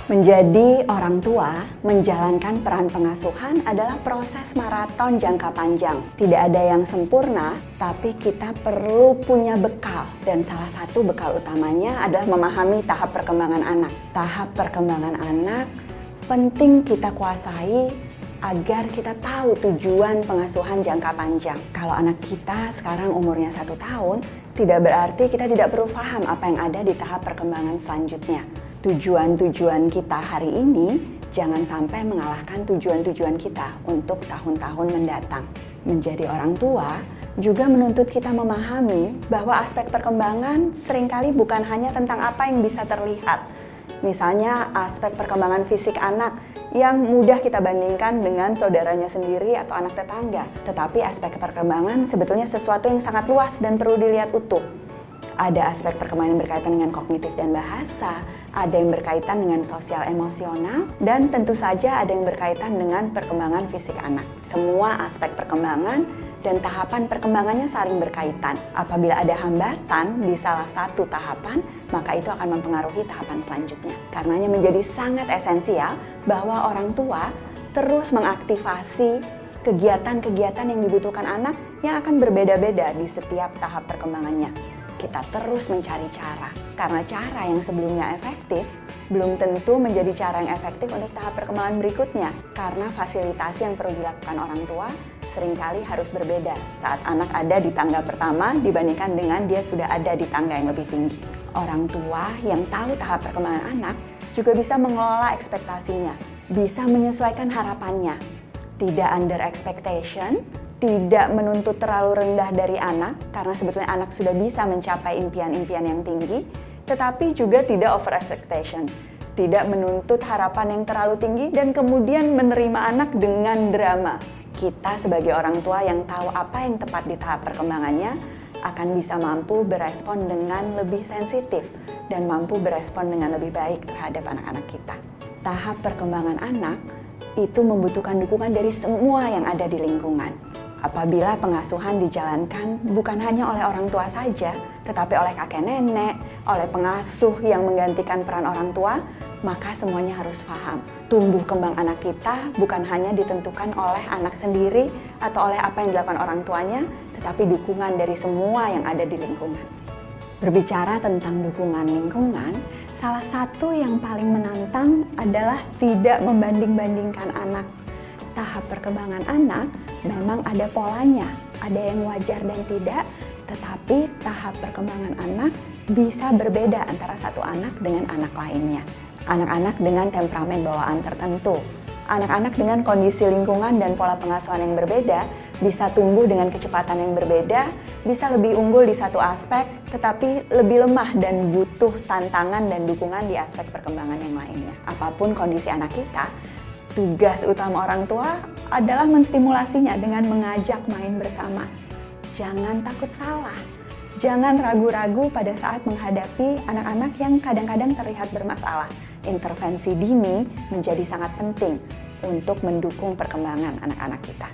Menjadi orang tua, menjalankan peran pengasuhan adalah proses maraton jangka panjang. Tidak ada yang sempurna, tapi kita perlu punya bekal. Dan salah satu bekal utamanya adalah memahami tahap perkembangan anak. Tahap perkembangan anak penting kita kuasai agar kita tahu tujuan pengasuhan jangka panjang. Kalau anak kita sekarang umurnya 1 tahun, tidak berarti kita tidak perlu paham apa yang ada di tahap perkembangan selanjutnya. Tujuan-tujuan kita hari ini jangan sampai mengalahkan tujuan-tujuan kita untuk tahun-tahun mendatang. Menjadi orang tua juga menuntut kita memahami bahwa aspek perkembangan seringkali bukan hanya tentang apa yang bisa terlihat. Misalnya aspek perkembangan fisik anak yang mudah kita bandingkan dengan saudaranya sendiri atau anak tetangga. Tetapi aspek perkembangan sebetulnya sesuatu yang sangat luas dan perlu dilihat utuh. Ada aspek perkembangan yang berkaitan dengan kognitif dan bahasa, ada yang berkaitan dengan sosial emosional, dan tentu saja ada yang berkaitan dengan perkembangan fisik anak. Semua aspek perkembangan dan tahapan perkembangannya saling berkaitan. Apabila ada hambatan di salah satu tahapan, maka itu akan mempengaruhi tahapan selanjutnya. Karenanya menjadi sangat esensial bahwa orang tua terus mengaktifasi kegiatan-kegiatan yang dibutuhkan anak yang akan berbeda-beda di setiap tahap perkembangannya. Kita terus mencari cara, karena cara yang sebelumnya efektif belum tentu menjadi cara yang efektif untuk tahap perkembangan berikutnya, karena fasilitasi yang perlu dilakukan orang tua seringkali harus berbeda saat anak ada di tangga pertama dibandingkan dengan dia sudah ada di tangga yang lebih tinggi. Orang tua yang tahu tahap perkembangan anak juga bisa mengelola ekspektasinya, bisa menyesuaikan harapannya, tidak under expectation, tidak menuntut terlalu rendah dari anak, karena sebetulnya anak sudah bisa mencapai impian-impian yang tinggi, tetapi juga tidak over expectation, tidak menuntut harapan yang terlalu tinggi dan kemudian menerima anak dengan drama. Kita sebagai orang tua yang tahu apa yang tepat di tahap perkembangannya akan bisa mampu berespon dengan lebih sensitif dan mampu berespon dengan lebih baik terhadap anak-anak kita. Tahap perkembangan anak itu membutuhkan dukungan dari semua yang ada di lingkungan. Apabila pengasuhan dijalankan bukan hanya oleh orang tua saja, tetapi oleh kakek nenek, oleh pengasuh yang menggantikan peran orang tua, maka semuanya harus paham. Tumbuh kembang anak kita bukan hanya ditentukan oleh anak sendiri atau oleh apa yang dilakukan orang tuanya, tetapi dukungan dari semua yang ada di lingkungan. Berbicara tentang dukungan lingkungan, salah satu yang paling menantang adalah tidak membanding-bandingkan anak. Tahap perkembangan anak memang ada polanya, ada yang wajar dan tidak, tetapi tahap perkembangan anak bisa berbeda antara satu anak dengan anak lainnya. Anak-anak dengan temperamen bawaan tertentu, anak-anak dengan kondisi lingkungan dan pola pengasuhan yang berbeda bisa tumbuh dengan kecepatan yang berbeda, bisa lebih unggul di satu aspek, tetapi lebih lemah dan butuh tantangan dan dukungan di aspek perkembangan yang lainnya. Apapun kondisi anak kita, tugas utama orang tua adalah menstimulasinya dengan mengajak main bersama. Jangan takut salah, jangan ragu-ragu pada saat menghadapi anak-anak yang kadang-kadang terlihat bermasalah. Intervensi dini menjadi sangat penting untuk mendukung perkembangan anak-anak kita.